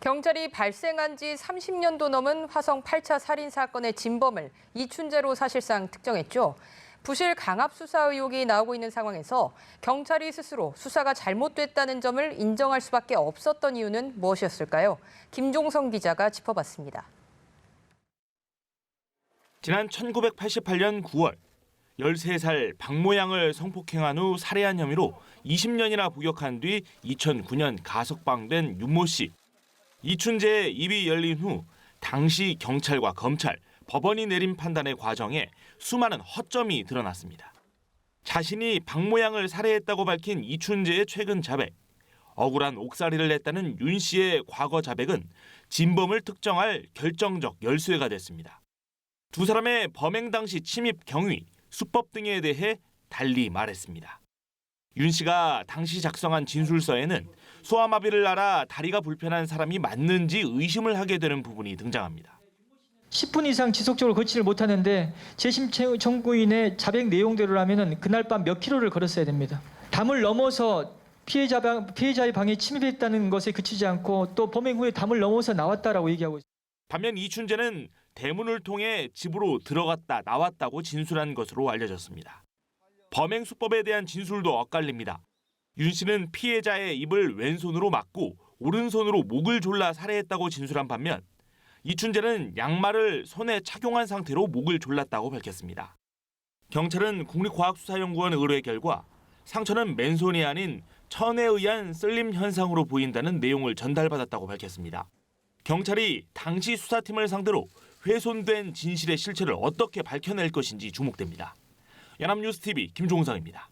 경찰이 발생한 지 30년도 넘은 화성 8차 살인 사건의 진범을 이춘재로 사실상 특정했죠. 부실 강압 수사 의혹이 나오고 있는 상황에서 경찰이 스스로 수사가 잘못됐다는 점을 인정할 수밖에 없었던 이유는 무엇이었을까요? 김종성 기자가 짚어봤습니다. 지난 1988년 9월 13살 박모양을 성폭행한 후 살해한 혐의로 20년이나 복역한 뒤 2009년 가석방된 윤모 씨. 이춘재의 입이 열린 후 당시 경찰과 검찰, 법원이 내린 판단의 과정에 수많은 허점이 드러났습니다. 자신이 박모양을 살해했다고 밝힌 이춘재의 최근 자백, 억울한 옥살이를 냈다는 윤 씨의 과거 자백은 진범을 특정할 결정적 열쇠가 됐습니다. 두 사람의 범행 당시 침입 경위, 수법 등에 대해 달리 말했습니다. 윤 씨가 당시 작성한 진술서에는 소아마비를 앓아 다리가 불편한 사람이 맞는지 의심을 하게 되는 부분이 등장합니다. 10분 이상 지속적으로 걷지를 못하는데 재심 청구인의 자백 내용대로라면 그날 밤 몇 킬로를 걸었어야 됩니다. 담을 넘어서 피해자의 방에 침입했다는 것에 그치지 않고 또 범행 후에 담을 넘어서 나왔다라고 얘기하고 있습니다. 반면 이춘재는 대문을 통해 집으로 들어갔다 나왔다고 진술한 것으로 알려졌습니다. 범행 수법에 대한 진술도 엇갈립니다. 윤 씨는 피해자의 입을 왼손으로 막고 오른손으로 목을 졸라 살해했다고 진술한 반면 이춘재는 양말을 손에 착용한 상태로 목을 졸랐다고 밝혔습니다. 경찰은 국립과학수사연구원 의뢰 결과 상처는 맨손이 아닌 천에 의한 썰림 현상으로 보인다는 내용을 전달받았다고 밝혔습니다. 경찰이 당시 수사팀을 상대로 훼손된 진실의 실체를 어떻게 밝혀낼 것인지 주목됩니다. 연합뉴스TV 김종성입니다.